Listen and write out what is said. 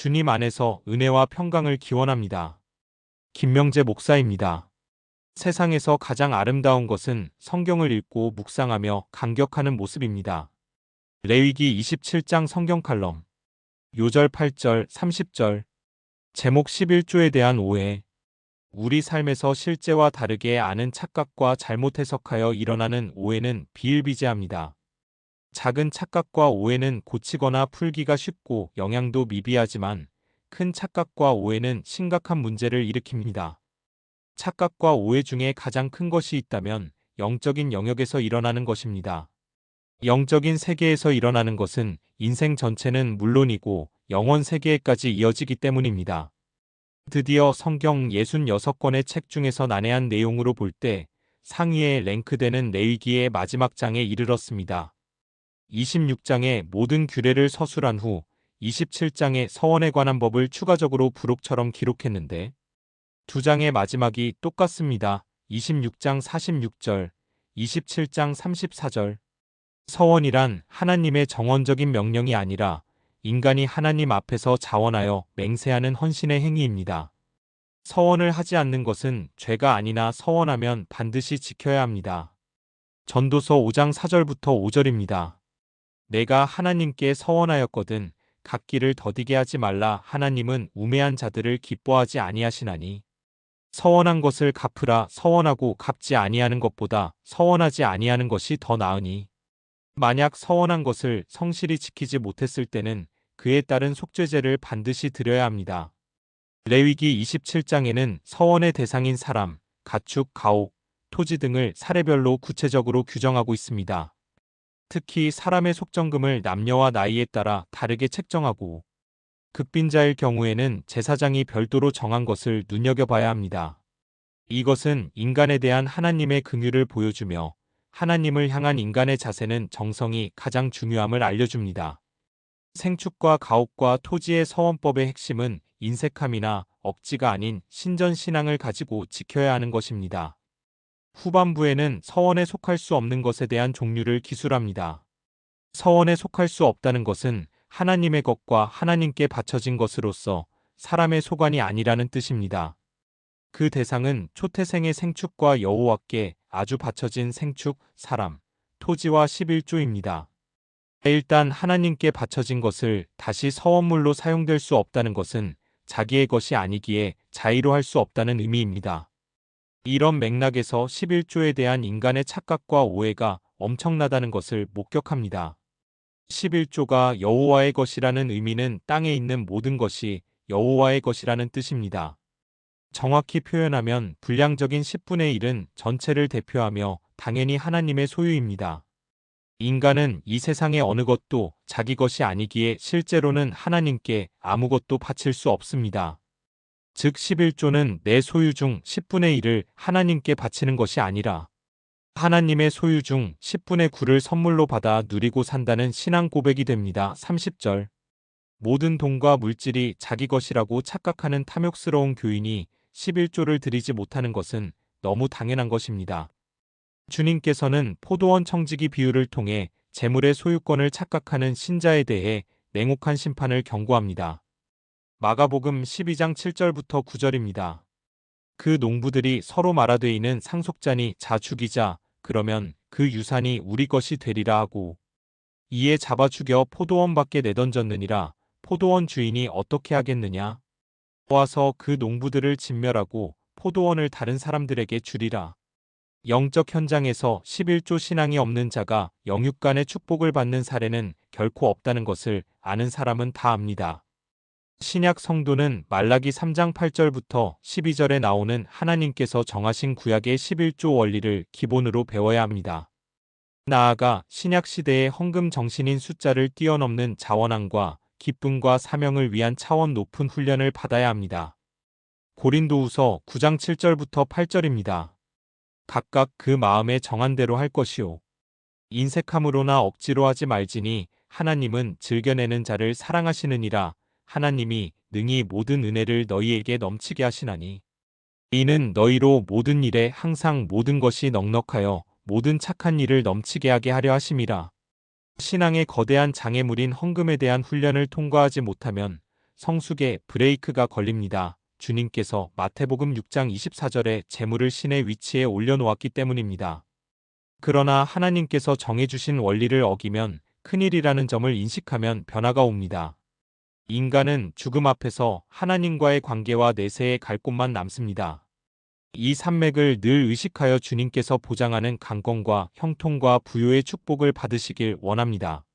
주님 안에서 은혜와 평강을 기원합니다. 김명재 목사입니다. 세상에서 가장 아름다운 것은 성경을 읽고 묵상하며 감격하는 모습입니다. 레위기 27장 성경 칼럼. 요절 8절 30절. 제목 11조에 대한 오해. 우리 삶에서 실제와 다르게 아는 착각과 잘못 해석하여 일어나는 오해는 비일비재합니다. 작은 착각과 오해는 고치거나 풀기가 쉽고 영향도 미비하지만 큰 착각과 오해는 심각한 문제를 일으킵니다. 착각과 오해 중에 가장 큰 것이 있다면 영적인 영역에서 일어나는 것입니다. 영적인 세계에서 일어나는 것은 인생 전체는 물론이고 영원 세계에까지 이어지기 때문입니다. 드디어 성경 66권의 책 중에서 난해한 내용으로 볼 때 상위에 랭크되는 레위기의 마지막 장에 이르렀습니다. 26장의 모든 규례를 서술한 후 27장의 서원에 관한 법을 추가적으로 부록처럼 기록했는데 두 장의 마지막이 똑같습니다. 26장 46절, 27장 34절. 서원이란 하나님의 정언적인 명령이 아니라 인간이 하나님 앞에서 자원하여 맹세하는 헌신의 행위입니다. 서원을 하지 않는 것은 죄가 아니나 서원하면 반드시 지켜야 합니다. 전도서 5장 4절부터 5절입니다. 내가 하나님께 서원하였거든 갚기를 더디게 하지 말라. 하나님은 우매한 자들을 기뻐하지 아니하시나니 서원한 것을 갚으라. 서원하고 갚지 아니하는 것보다 서원하지 아니하는 것이 더 나으니 만약 서원한 것을 성실히 지키지 못했을 때는 그에 따른 속죄제를 반드시 드려야 합니다. 레위기 27장에는 서원의 대상인 사람, 가축, 가옥, 토지 등을 사례별로 구체적으로 규정하고 있습니다. 특히 사람의 속정금을 남녀와 나이에 따라 다르게 책정하고 극빈자일 경우에는 제사장이 별도로 정한 것을 눈여겨봐야 합니다. 이것은 인간에 대한 하나님의 긍휼을 보여주며 하나님을 향한 인간의 자세는 정성이 가장 중요함을 알려줍니다. 생축과 가옥과 토지의 서원법의 핵심은 인색함이나 억지가 아닌 신전신앙을 가지고 지켜야 하는 것입니다. 후반부에는 서원에 속할 수 없는 것에 대한 종류를 기술합니다. 서원에 속할 수 없다는 것은 하나님의 것과 하나님께 바쳐진 것으로서 사람의 소관이 아니라는 뜻입니다. 그 대상은 초태생의 생축과 여호와께 아주 바쳐진 생축, 사람, 토지와 11조입니다. 일단 하나님께 바쳐진 것을 다시 서원물로 사용될 수 없다는 것은 자기의 것이 아니기에 자의로 할 수 없다는 의미입니다. 이런 맥락에서 11조에 대한 인간의 착각과 오해가 엄청나다는 것을 목격합니다. 11조가 여호와의 것이라는 의미는 땅에 있는 모든 것이 여호와의 것이라는 뜻입니다. 정확히 표현하면 분량적인 10분의 1은 전체를 대표하며 당연히 하나님의 소유입니다. 인간은 이 세상의 어느 것도 자기 것이 아니기에 실제로는 하나님께 아무것도 바칠 수 없습니다. 즉 11조는 내 소유 중 10분의 1을 하나님께 바치는 것이 아니라 하나님의 소유 중 10분의 9를 선물로 받아 누리고 산다는 신앙 고백이 됩니다. 30절. 모든 돈과 물질이 자기 것이라고 착각하는 탐욕스러운 교인이 11조를 드리지 못하는 것은 너무 당연한 것입니다. 주님께서는 포도원 청지기 비유를 통해 재물의 소유권을 착각하는 신자에 대해 냉혹한 심판을 경고합니다. 마가복음 12장 7절부터 9절입니다. 그 농부들이 서로 말하되 이는 상속자니 자 죽이자. 그러면 그 유산이 우리 것이 되리라 하고 이에 잡아 죽여 포도원 밖에 내던졌느니라. 포도원 주인이 어떻게 하겠느냐? 와서 그 농부들을 진멸하고 포도원을 다른 사람들에게 주리라. 영적 현장에서 11조 신앙이 없는 자가 영육간의 축복을 받는 사례는 결코 없다는 것을 아는 사람은 다 압니다. 신약 성도는 말라기 3장 8절부터 12절에 나오는 하나님께서 정하신 구약의 11조 원리를 기본으로 배워야 합니다. 나아가 신약 시대의 헌금 정신인 숫자를 뛰어넘는 자원함과 기쁨과 사명을 위한 차원 높은 훈련을 받아야 합니다. 고린도후서 9장 7절부터 8절입니다. 각각 그 마음에 정한 대로 할 것이요. 인색함으로나 억지로 하지 말지니 하나님은 즐겨내는 자를 사랑하시느니라. 하나님이 능히 모든 은혜를 너희에게 넘치게 하시나니 이는 너희로 모든 일에 항상 모든 것이 넉넉하여 모든 착한 일을 넘치게 하게 하려 하심이라. 신앙의 거대한 장애물인 헌금에 대한 훈련을 통과하지 못하면 성숙의 브레이크가 걸립니다. 주님께서 마태복음 6장 24절에 재물을 신의 위치에 올려놓았기 때문입니다. 그러나 하나님께서 정해주신 원리를 어기면 큰일이라는 점을 인식하면 변화가 옵니다. 인간은 죽음 앞에서 하나님과의 관계와 내세의 갈 곳만 남습니다. 이 산맥을 늘 의식하여 주님께서 보장하는 강건과 형통과 부요의 축복을 받으시길 원합니다.